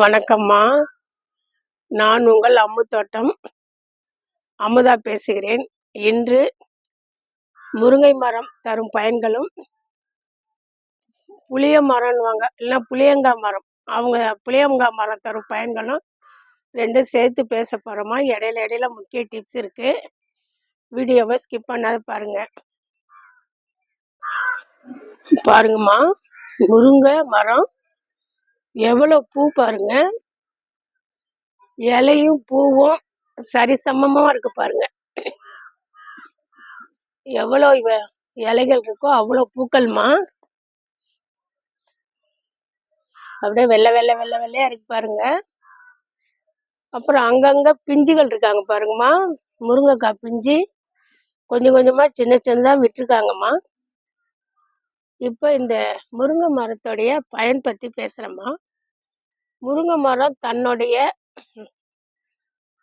வணக்கம்மா. நான் உங்கள் அம்முத்தோட்டம் அமுதா பேசுகிறேன். இன்று முருங்கை மரம் தரும் பயன்களும், புளிய மரம்னுவாங்க இல்லைன்னா புளியங்காய் மரம், அவங்க புளியங்காய் மரம் தரும் பயன்களும் ரெண்டும் சேர்த்து பேச போகிறோமா. இடையில இடையில முக்கிய டிப்ஸ் இருக்கு. வீடியோவை ஸ்கிப் பண்ணாத பாருங்க. பாருங்கம்மா, முருங்கை மரம் எவ்வளோ பூ பாருங்க, இலையும் பூவும் சரிசமமா இருக்கு பாருங்க. எவ்வளோ இலைகள் இருக்கோ அவ்வளோ பூக்கள்மா. அப்படியே வெள்ளை வெள்ளை வெள்ளை வெள்ளையா இருக்கு பாருங்க. அப்புறம் அங்கங்க பிஞ்சுகள் இருக்காங்க பாருங்கம்மா. முருங்கைக்காய் பிஞ்சு கொஞ்சம் கொஞ்சமா சின்ன சின்னதா விட்டுருக்காங்கம்மா. இப்போ இந்த முருங்கை மரத்துடைய பயன் பத்தி பேசுறேம்மா. முருங்கை மரம் தன்னுடைய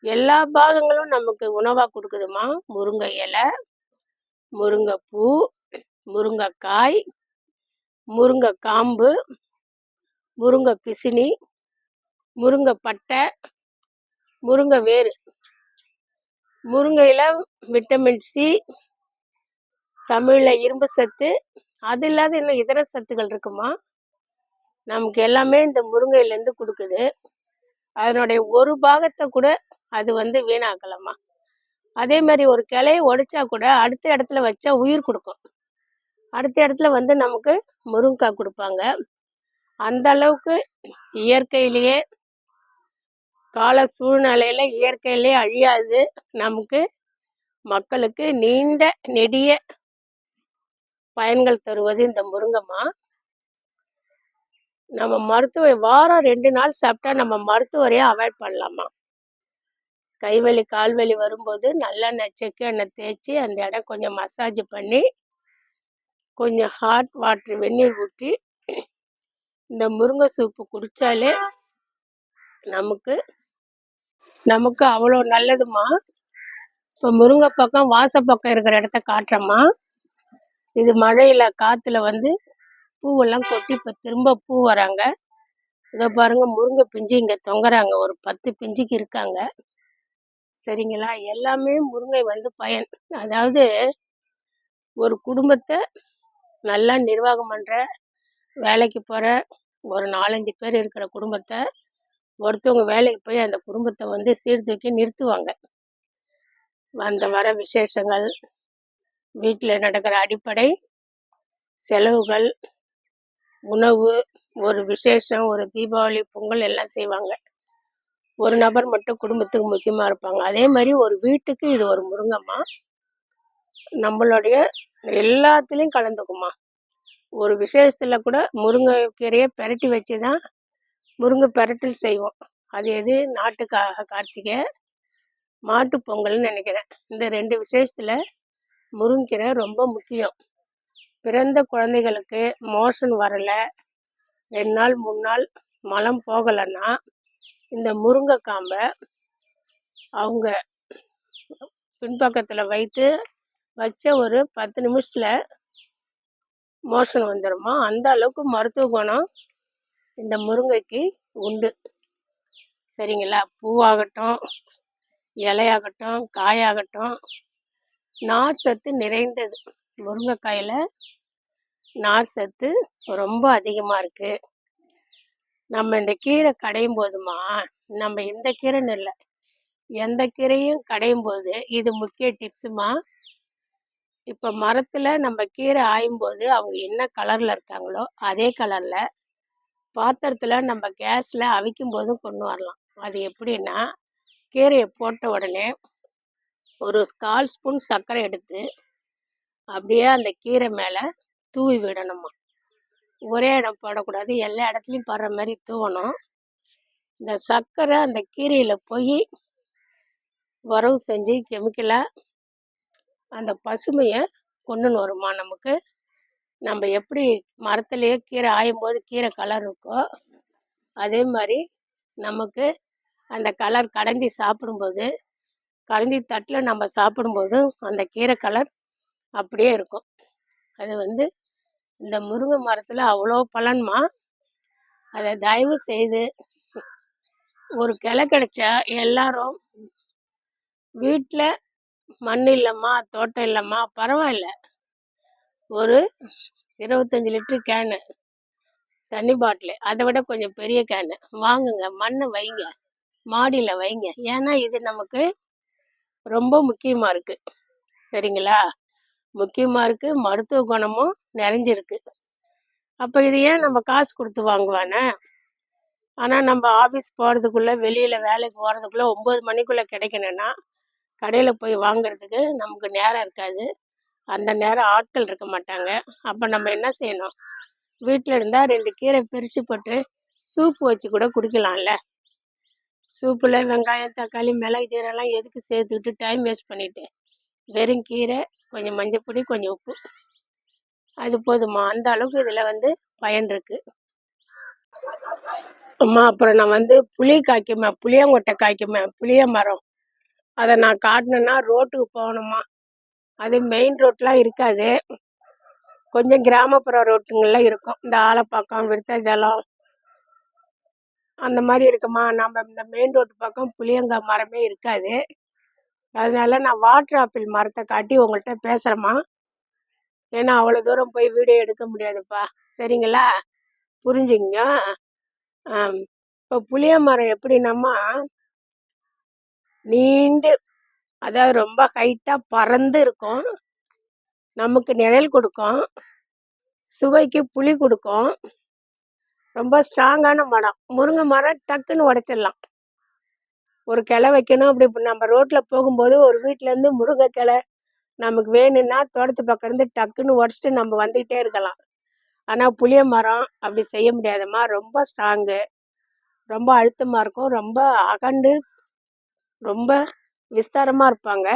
எல்லா பாகங்களும் நமக்கு உணவா கொடுக்குதுமா. முருங்கை இலை, முருங்கைப்பூ, முருங்கைக்காய், முருங்கை காம்பு, முருங்கை பிசினி, முருங்கை பட்டை, முருங்கை வேறு. முருங்கையில விட்டமின் சி, தமிழ்ல இரும்பு சத்து, அது இல்லாத இன்னும் இதர சத்துக்கள் இருக்குமா. நமக்கு எல்லாமே இந்த முருங்கையிலேருந்து கொடுக்குது. அதனுடைய ஒரு பாகத்தை கூட அது வீணாக்கலாமா. அதே மாதிரி ஒரு கிளையை உடைச்சா கூட அடுத்த இடத்துல வச்சா உயிர் கொடுக்கும். அடுத்த இடத்துல நமக்கு முருங்கைக்காய் கொடுப்பாங்க. அந்த அளவுக்கு இயற்கையிலேயே, கால சூழ்நிலையில இயற்கையிலேயே அழியாது. நமக்கு மக்களுக்கு நீண்ட நெடிய பயன்கள் தருவது இந்த முருங்கைமா. நம்ம மருத்துவ வாரம் 2 நாள் சாப்பிட்டா நம்ம மருத்துவரையே அவாய்ட் பண்ணலாமா. கைவலி கால்வலி வரும்போது நல்லெண்ணெய் செக்கு எண்ணெய் தேய்ச்சி அந்த இடம் கொஞ்சம் மசாஜ் பண்ணி கொஞ்சம் ஹாட் வாட்டர் வெந்நீர் ஊற்றி இந்த முருங்கை சூப்பு குடித்தாலே நமக்கு அவ்வளோ நல்லதுமா. இப்போ முருங்கை பக்கம் வாசப்பக்கம் இருக்கிற இடத்த காட்டுறோம்மா. இது மழையில் காற்றுல பூவெல்லாம் கொட்டி இப்போ திரும்ப பூ வராங்க. இதை பாருங்க, முருங்கை பிஞ்சு இங்கே தொங்குறாங்க. ஒரு 10 பிஞ்சுக்கு இருக்காங்க. சரிங்களா. எல்லாமே முருங்கை பயன். அதாவது ஒரு குடும்பத்தை நல்லா நிர்வாகம் பண்ணுற, வேலைக்கு போகிற ஒரு 4-5 பேர் இருக்கிற குடும்பத்தை ஒருத்தவங்க வேலைக்கு போய் அந்த குடும்பத்தை சீர்தூக்கி நிறுத்துவாங்க. வர விசேஷங்கள், வீட்டில் நடக்கிற அடிப்படை செலவுகள், உணவு, ஒரு விசேஷம், ஒரு தீபாவளி, பொங்கல் எல்லாம் செய்வாங்க. ஒரு நபர் மட்டும் குடும்பத்துக்கு முக்கியமாக இருப்பாங்க. அதே மாதிரி ஒரு வீட்டுக்கு இது ஒரு முருங்கைமா. நம்மளுடைய எல்லாத்துலேயும் கலந்துக்குமா. ஒரு விசேஷத்தில் கூட முருங்கைக்கீரையை பெரட்டி வச்சு தான் முருங்கை பெரட்டல் செய்வோம். அது எது? நாட்டுக்காக கார்த்திகை, மாட்டு பொங்கல்னு நினைக்கிறேன். இந்த 2 விசேஷத்தில் முருங்கைக்கீரை ரொம்ப முக்கியம். பிறந்த குழந்தைகளுக்கு மோஷன் வரலை, 2 நாள் 3 நாள் மலம் போகலைன்னா இந்த முருங்கை காம்பை அவங்க பின்பக்கத்தில் வச்ச ஒரு 10 நிமிஷத்தில் மோஷன் வந்துடுமா. அந்த அளவுக்கு மருத்துவ குணம் இந்த முருங்கைக்கு உண்டு. சரிங்களா. பூவாகட்டும், இலையாகட்டும், காயாகட்டும், நார் சத்து நிறைந்தது. முருங்கைக்காயில் நார் சத்து ரொம்ப அதிகமாக இருக்குது. நம்ம இந்த கீரை கடையும் போதுமா, நம்ம இந்த கீரைன்னு இல்லை, எந்த கீரையும் கடையும் போது இது முக்கிய டிப்ஸுமா. இப்போ மரத்தில் நம்ம கீரை ஆயும் போது அவங்க என்ன கலரில் இருக்காங்களோ அதே கலரில் பாத்திரத்தில் நம்ம கேஸில் அவிக்கும் போதும் கொண்டு வரலாம். அது எப்படின்னா, கீரையை போட்ட உடனே ஒரு 1/4 ஸ்பூன் சர்க்கரை எடுத்து அப்படியே அந்த கீரை மேலே தூவி விடணுமா. ஒரே இடம் போடக்கூடாது, எல்லா இடத்துலையும் படுற மாதிரி தூவணும். இந்த சர்க்கரை அந்த கீரையில் போய் வரவு செஞ்சு கெமிக்கலாக அந்த பசுமையை கொண்டுன்னு வருமா நமக்கு. நம்ம எப்படி மரத்துலேயே கீரை ஆயும் போது கீரை கலர் இருக்கோ அதே மாதிரி நமக்கு அந்த கலர் கடைஞ்சி சாப்பிடும்போது, கடைஞ்சி தட்டில் நம்ம சாப்பிடும்போது அந்த கீரை கலர் அப்படியே இருக்கும். அது இந்த முருங்கை மரத்தில் அவ்வளோ பலன்மா. அதை தயவு செய்து ஒரு கிளை கிடைச்சா எல்லாரும் வீட்டில் மண் இல்லைம்மா தோட்டம் இல்லைம்மா பரவாயில்ல, ஒரு 25 லிட்டர் கேனு தண்ணி பாட்டிலு, அதை விட கொஞ்சம் பெரிய கேனு வாங்குங்க, மண்ணை வைங்க, மாடியில் வைங்க. ஏன்னா இது நமக்கு ரொம்ப முக்கியமாக இருக்கு. சரிங்களா? முக்கியமாக இருக்கு, மருத்துவ குணமும் நிறைஞ்சிருக்கு. அப்போ இது ஏன் நம்ம காசு கொடுத்து வாங்குவானே? ஆனால் நம்ம ஆஃபீஸ் போகிறதுக்குள்ளே, வெளியில் வேலைக்கு போகிறதுக்குள்ளே 9 மணிக்குள்ளே கிடைக்கணும்னா கடையில் போய் வாங்குறதுக்கு நமக்கு நேரம் இருக்காது. அந்த நேரம் ஆட்கள் இருக்க மாட்டாங்க. அப்போ நம்ம என்ன செய்யணும்? வீட்டில் இருந்தால் 2 கீரை பிரித்து போட்டு சூப்பு வச்சு கூட குடிக்கலாம்ல. சூப்பில் வெங்காயம், தக்காளி, மிளகு, ஜீரகம்லாம் எதுக்கு சேர்த்துக்கிட்டு டைம் வேஸ்ட் பண்ணிட்டு, வெறும் கீரை, கொஞ்சம் மஞ்சப்பொடி, கொஞ்சம் உப்பு, அது போதுமா? அந்த அளவுக்கு இதில் பயன் இருக்கு. அம்மா, அப்புறம் நான் புளி காய்க்குமே, புளியங்கொட்டை காய்க்குமே, புளிய மரம், அதை நான் காட்டினேன்னா ரோட்டுக்கு போகணுமா. அது மெயின் ரோட்லாம் இருக்காது, கொஞ்சம் கிராமப்புற ரோட்டுங்கள்லாம் இருக்கும். இந்த ஆலப்பாக்கம், விருத்தாச்சலம் அந்த மாதிரி இருக்குமா. நம்ம இந்த மெயின் ரோட்டு பக்கம் புளியங்காய் மரமே இருக்காது. அதனால நான் வாட்டர் ஆப்பிள் மரத்தை காட்டி உங்கள்கிட்ட பேசுகிறேம்மா. ஏன்னா அவ்வளோ தூரம் போய் வீடியோ எடுக்க முடியாதுப்பா. சரிங்களா? புரிஞ்சுங்க. இப்போ புளிய மரம் எப்படின்னாம்மா, நீண்டு, அதாவது ரொம்ப ஹைட்டாக பறந்து இருக்கும், நமக்கு நிழல் கொடுக்கும், சுவைக்கு புளி கொடுக்கும், ரொம்ப ஸ்ட்ராங்கான மரம். முருங்கை மரம் டக்குன்னு உடைச்சிடலாம். ஒரு கிளை வைக்கணும், அப்படி நம்ம ரோட்டில் போகும்போது ஒரு வீட்டிலேருந்து முருங்கை கிளை நமக்கு வேணும்னா தோட்டத்து பக்கம் இருந்து டக்குன்னு உடச்சிட்டு நம்ம வந்துக்கிட்டே இருக்கலாம். ஆனால் புளிய மரம் அப்படி செய்ய முடியாதும்மா. ரொம்ப ஸ்ட்ராங்கு, ரொம்ப அழுத்தமாக இருக்கும், ரொம்ப அகண்டு, ரொம்ப விஸ்தாரமாக இருப்பாங்க.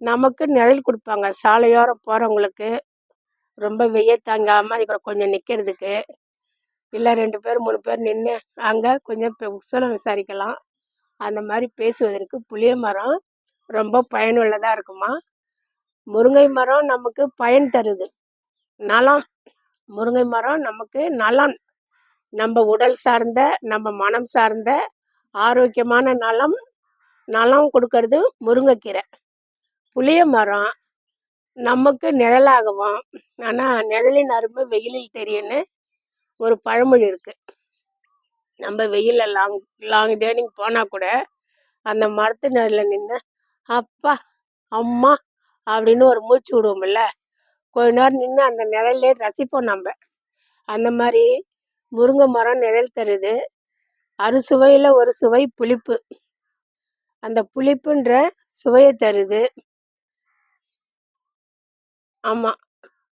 நமக்கு நிழல் கொடுப்பாங்க. சாலையோரம் போகிறவங்களுக்கு ரொம்ப வெய்ய தாங்காமல் அதுக்கு கொஞ்சம் நிற்கிறதுக்கு, இல்லை 2 பேர் 3 பேர் நின்று அங்கே கொஞ்சம் உசலம் விசாரிக்கலாம். அந்த மாதிரி பேசுவதற்கு புளிய மரம் ரொம்ப பயனுள்ளதாக இருக்குமா. முருங்கை மரம் நமக்கு பயன் தருது, நலம். முருங்கை மரம் நமக்கு நலம், நம்ம உடல் சார்ந்த, நம்ம மனம் சார்ந்த ஆரோக்கியமான நலம் கொடுக்கறது முருங்கைக்கீரை. புளிய மரம் நமக்கு நிழலாகவும், ஆனால் நிழலின் அருமை வெயிலில் தெரியும்னு ஒரு பழமொழி இருக்கு. நம்ம வெயிலில் லாங் டேர்னிங் போனால் கூட அந்த மரத்து நிழலில் நின்று அப்பா அம்மா அப்படின்னு ஒரு மூச்சு விடுவோம்ல, கொஞ்ச நேரம் நின்று அந்த நிழலே ரசிப்போம் நம்ம. அந்த மாதிரி முருங்கை மரம் நிழல் தருது. அறுசுவையில் ஒரு சுவை புளிப்பு, அந்த புளிப்புன்ற சுவையை தருது. ஆமாம்,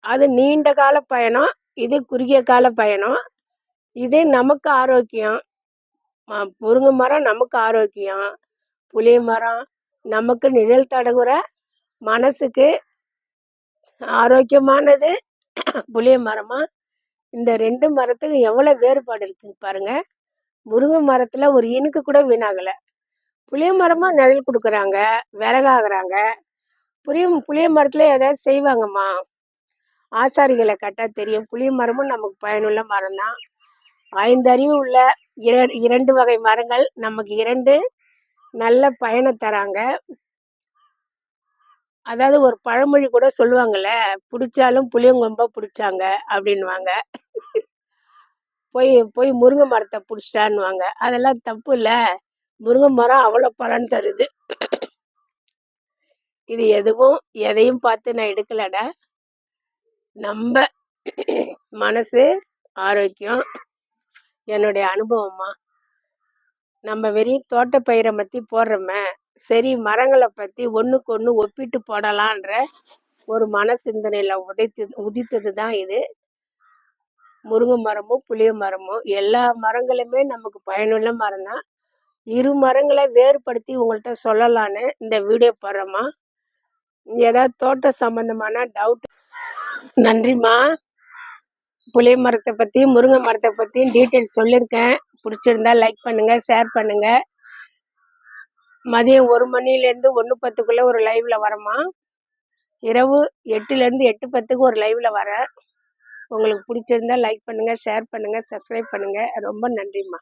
அது நீண்ட கால பயணம், இது குறுகிய கால பயணம். இது நமக்கு ஆரோக்கியம். முருங்கை மரம் நமக்கு ஆரோக்கியம், புளிய மரம் நமக்கு நிழல் தடகுற மனசுக்கு ஆரோக்கியமானது. புளிய மரமா, இந்த 2 மரத்துக்கு எவ்வளோ வேறுபாடு இருக்கு பாருங்க. முருங்கை மரத்தில் ஒரு இனுக்கு கூட வீணாகலை. புளிய மரமா நிழல் கொடுக்குறாங்க, விறகாகிறாங்க. புளிய மரத்தில் ஏதாவது செய்வாங்கம்மா, ஆசாரிகளை கேட்டால் தெரியும். புளிய மரமும் நமக்கு பயனுள்ள மரம் தான். 5 அறிவு உள்ள 2 வகை மரங்கள் நமக்கு 2 நல்ல பயனை தராங்க. அதாவது ஒரு பழமொழி கூட சொல்லுவாங்கல்ல, பிடிச்சாலும் புளியங்கொம்ப பிடிச்சாங்க அப்படின்வாங்க. போய் போய் முருங்கை மரத்தை பிடிச்சிட்டான்னுவாங்க. அதெல்லாம் தப்பு இல்லை, முருங்கை மரம் அவ்வளோ பலன் தருது. இது எதையும் பார்த்து நான் எடுக்கலடா. நம்ம மனசு ஆரோக்கியம், என்னுடைய அனுபவமா. நம்ம வெறும் தோட்ட பயிரை பற்றி போடுறோமே, சரி மரங்களை பற்றி ஒன்றுக்கு ஒன்று ஒப்பிட்டு போடலான்ற ஒரு மன சிந்தனையில் உதித்தது தான் இது. முருங்கை மரமும் புளிய மரமும் எல்லா மரங்களுமே நமக்கு பயனுள்ள மரம் தான். 2 மரங்களை வேறுபடுத்தி உங்கள்கிட்ட சொல்லலான்னு இந்த வீடியோ போடுறோம்மா. ஏதாவது தோட்டம் சம்பந்தமான டவுட்? நன்றிம்மா. புளிய மரத்தை பற்றி, முருங்கை மரத்தை பற்றி டீட்டெயில்ஸ் சொல்லியிருக்கேன். பிடிச்சிருந்தா லைக் பண்ணுங்க, ஷேர் பண்ணுங்க. மதியம் 1 மணிலேருந்து 1:10க்குள்ளே ஒரு லைவ்ல வரமா. இரவு 8லேருந்து 8:10க்கு ஒரு லைவ்ல வரேன். உங்களுக்கு பிடிச்சிருந்தா லைக் பண்ணுங்க, ஷேர் பண்ணுங்க, சப்ஸ்கிரைப் பண்ணுங்க. ரொம்ப நன்றிம்மா.